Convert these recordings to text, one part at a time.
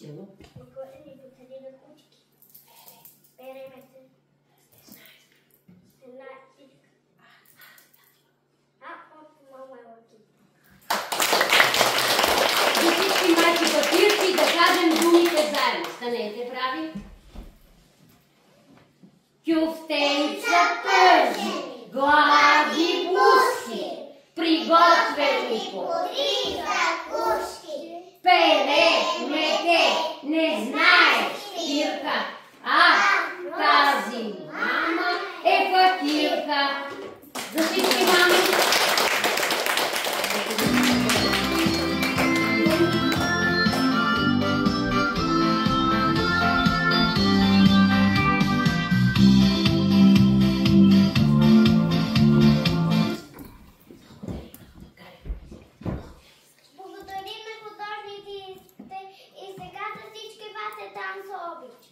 Силно. Ни посади на кучки. Береме се. Една птичка. Мама е лъки. И всички майки папирци да кажем думите заедно. Станете прави. Кюфтенца пържени, глади пуски, приготвени по 3 закуски. Пеле, мете, не знаеш спирка, а тази мама е факирка. За всички мами. Благодарим на художниците и сега за всички вас е танцо обич.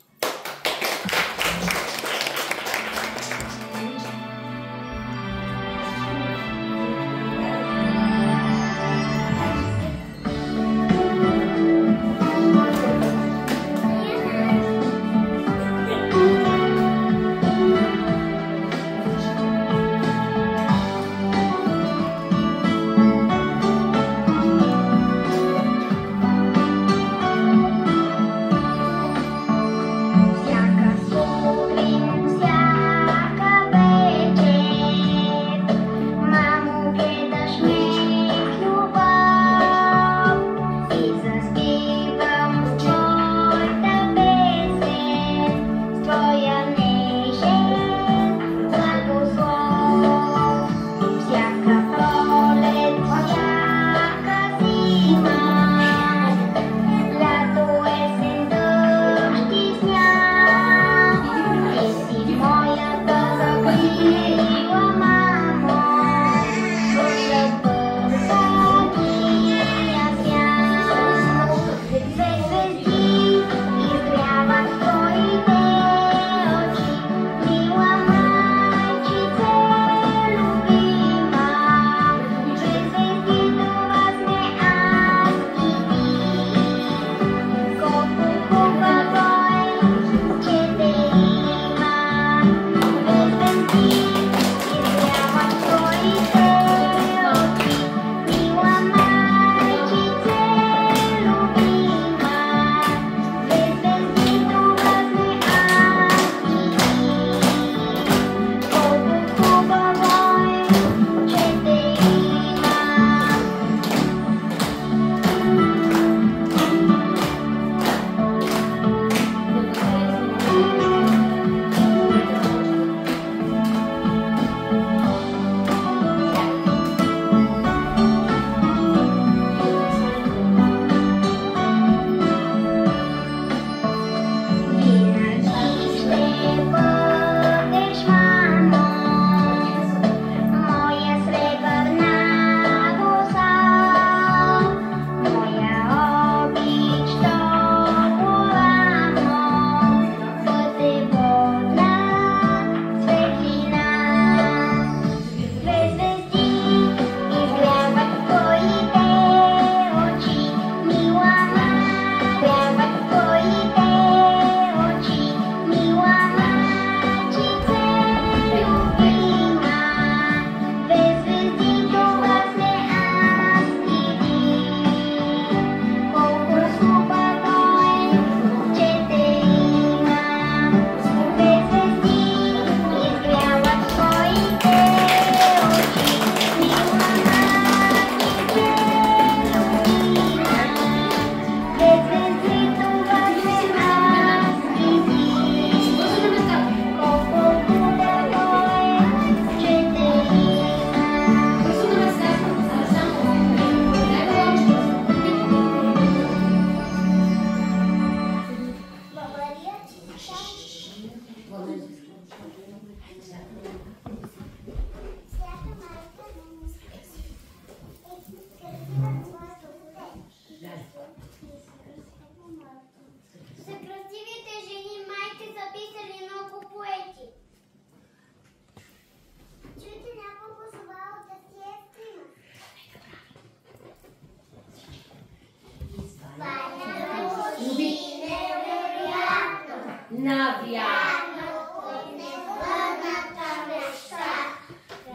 навярно от невърната неща.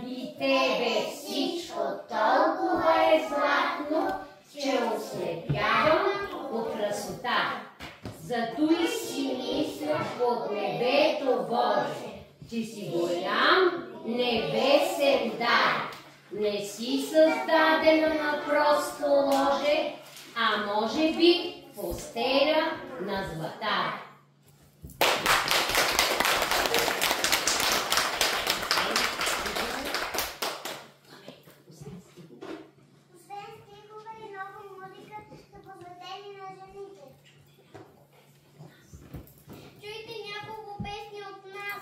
И тебе всичко толкова е златно, че ослепявам от красота. Зато и си мисля от небето Боже, че си голям небесен дар. Не си създадена на просто ложе, а може би постеля на златар. Освен стихове и много музика са посветени на жените. Чуйте няколко песни от нас.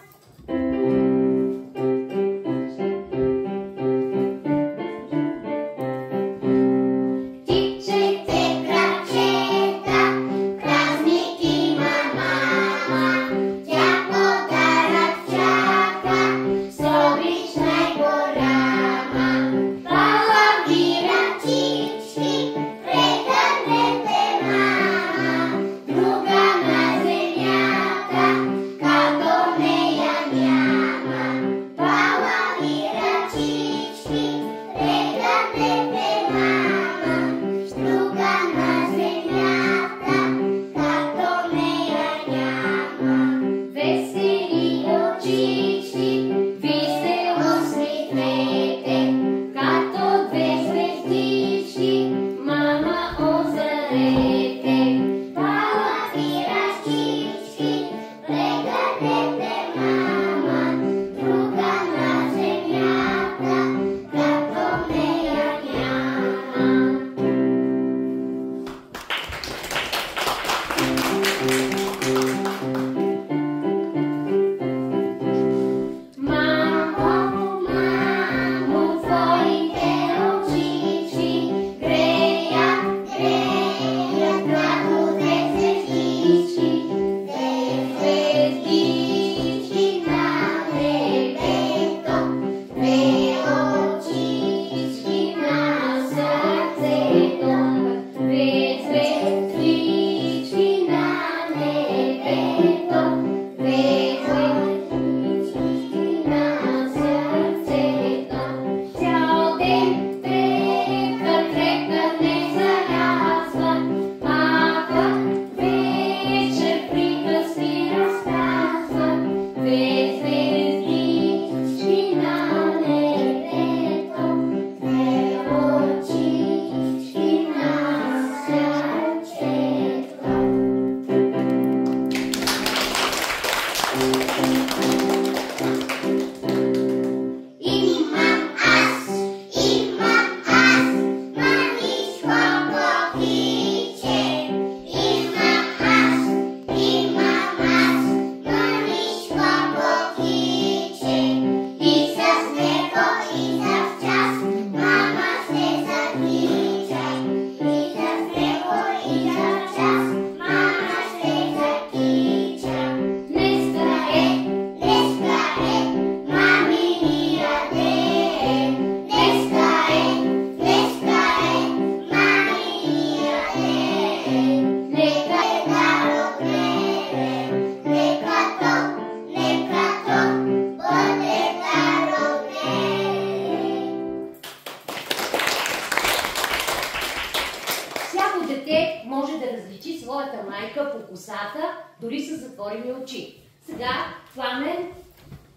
Дори с затворени очи. Сега Пламен,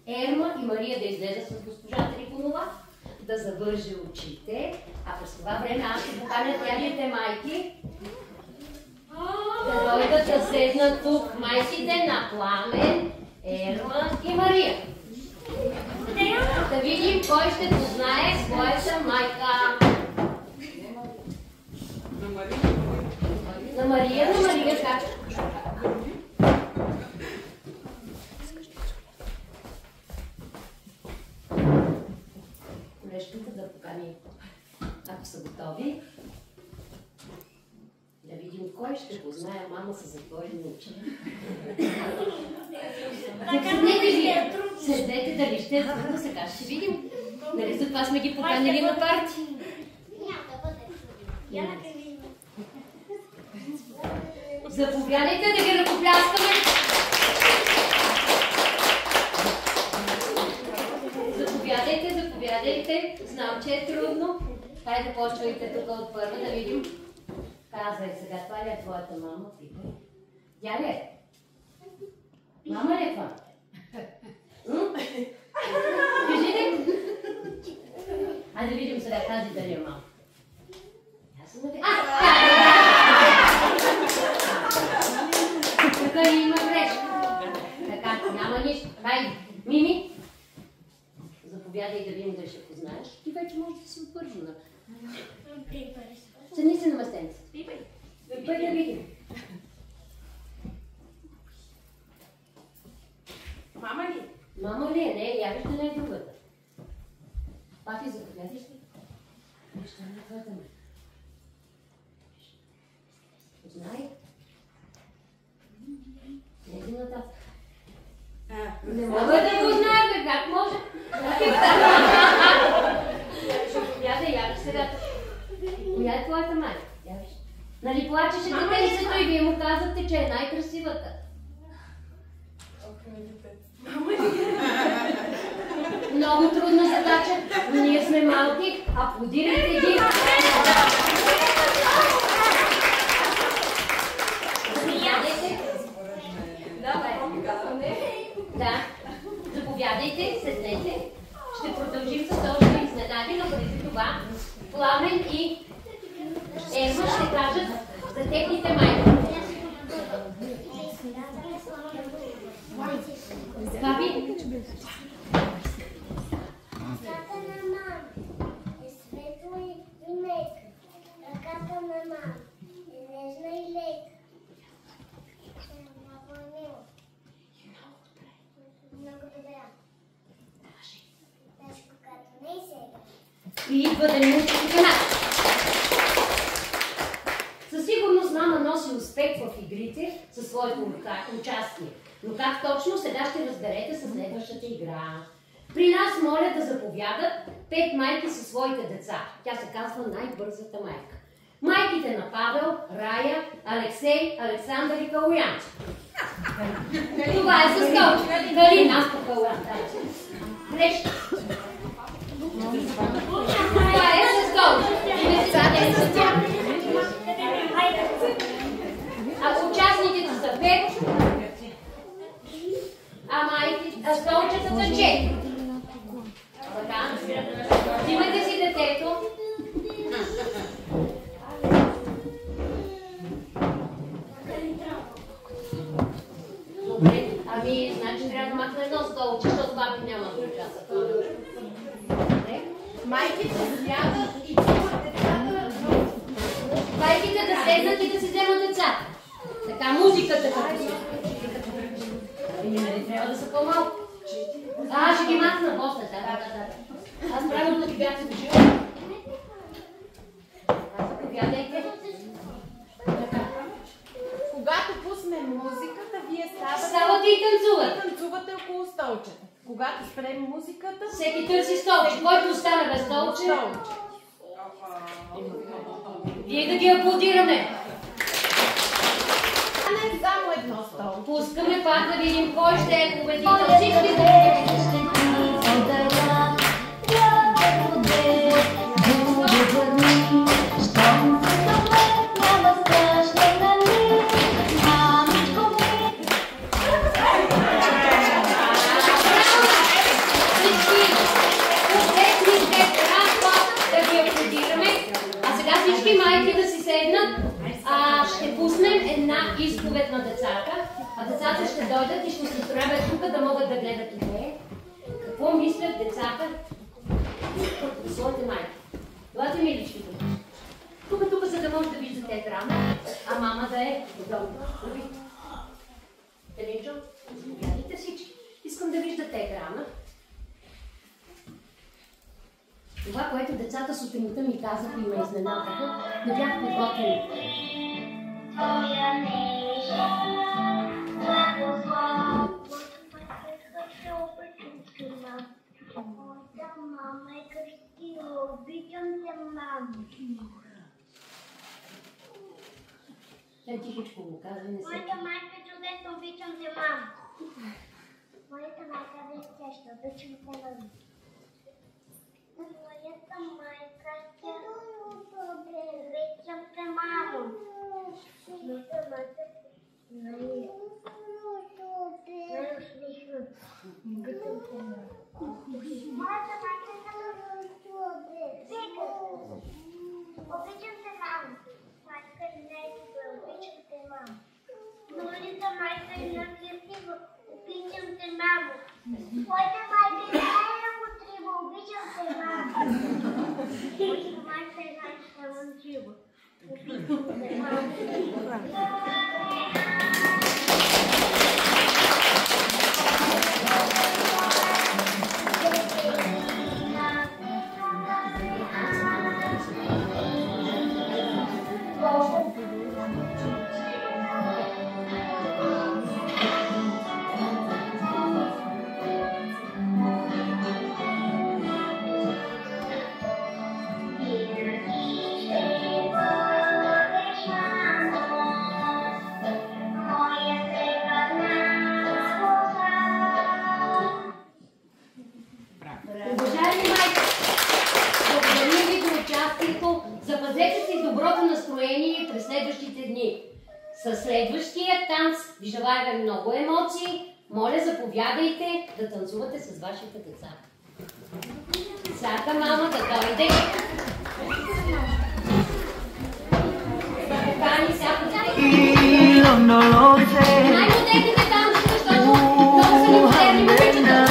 Ерма и Мария да излезат с госпожа Трифонова, да завърже очите, а през това време аз ще поканя тяхните майки да дойдат да седнат тук майките на Пламен, Ерма и Мария. Да видим кой ще познае своята майка. На Мария, как? Колежката да покани, ако са готови. Да видим кой ще познае мама с затворени очи. Седнете, дали ще е трудно, сега ще видим. Нали за това сме ги поканили на парти? Няма да бъде. Заповядайте да ги ръкопляскаме. Започвайте, знам, че е трудно. Хайде, почвайте тук от първа да видим. Казвай сега, това ли е твоята мама? Питай. Тя ли е? Мама ли е това? Кажи ли? Хайде да видим сега тази дали е мама. Аз съм да... Тук има грешка. Така, няма нищо. Хайде, Мими. Заповядай да видим дали ще познаеш. Ти вече можеш да си отвържена. Седни се на мастенца. Пипай да видим. Мама ли? Мама ли е? Не, я вижда не е другата. Папи, заповядай си. Вижда не е твоята майка. Познай. Не иди нататък. Не мога да го знаете, как може? Заповядай, явиш сега. Коя е твоята майка? Явиш. Нали плачеше детенцето и вие му казахте, че е най-красивата? Много трудна задача, но ние сме малки, аплодирайте ги. Заповядайте. Да, заповядайте, седнете. Ще продължим с още изненади, но преди това Пламен и Ерма ще кажат за техните майки. Папи? Ръката на мама е светла и мека. Ръката на мама е нежна и лека. Много мило. Много добра. Даже когато не е сега. И идва да ни учи канат. Със сигурност мама носи успех в игрите със своето участие. Но как точно, сега ще разберете със следващата игра. При нас моля да заповядат 5 майки със своите деца. Тя се казва най-бързата майка. Майките на Павел, Рая, Алексей, Александър и Калуян. Това е с Калче. Галина по Калуян. Грешка. Това е с Калче. И децата е с тях. А участниците са 5, а столчета са 4. Така. Взимайте си детето. Добре, значи трябва да махна едно столче, защото папи няма да участва. Майките сядат и чуват децата. Майките да седнат и да си вземат децата. Така, музиката като си. Нали трябва да са по-малко? Ще ги махна после, да. Аз правилно ги бях слушала. Заповядайте. Когато пуснем музиката, вие ставате и танцувате. Танцувате около столчета. Когато спрем музиката, всеки търси столче. Който остане без столче, вие да ги аплодираме. Само едно столче. Пускаме пак да видим кой ще е победител. Всички майки да си седнат, ще пуснем една изповед на децата, а децата ще дойдат и ще се справят тук да могат да гледат и те. Какво мислят децата за своите майки? Елате милички тук. Тук, за да може да виждате екрана, а мама да е долу. Теленчо, заповядайте всички. Искам да виждате екрана. Това, което децата сутринта ми казаха и ме изненадаха, не бях подготвени. Твоя нежа, благослов. Моята мама е кръстила, обичам те, мама. Тихичко му казва, не се... Моята майка е чудесна, обичам те, мама. Моята майка е блестяща, обичам те, мама. Моята майка тя обичам те, мамо. Моята майка обичам те, мамо. Майка и най-добре, обичам те, мамо. Моята майка е най-красива, обичам те, мамо. Моята майка е най-работрива, обичам те, мамо. Моята майка е най-талантлива, обичам те, мамо. Уважаеми майка, благодарим ви за участието. Запазете си доброто настроение през следващите дни. Със следващия танц ви желая много емоции. Моля, заповядайте да танцувате с вашите деца. Всяка мама да дойде. Да покани всяко дете. Най-модерните танци, защото много са ни модерни момичета.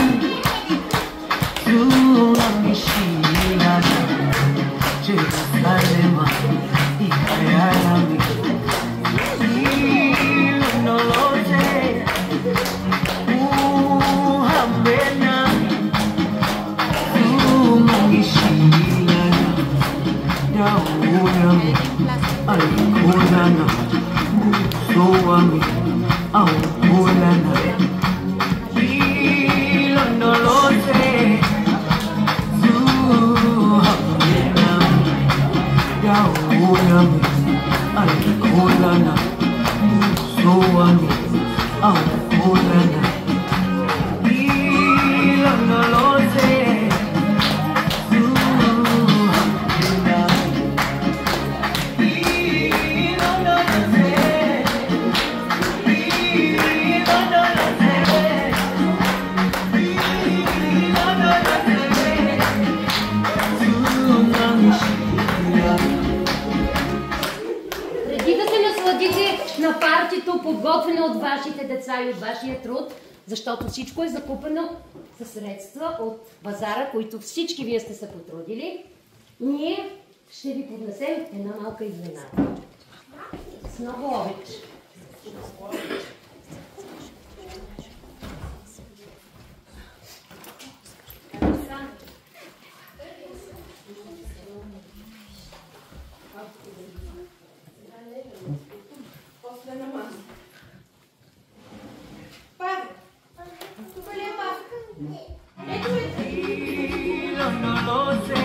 На партито, подготвено от вашите деца и от вашия труд, защото всичко е закупено със средства от базара, които всички вие сте се потрудили. Ние ще ви поднесем една малка изненада. С много обич. No lo sé.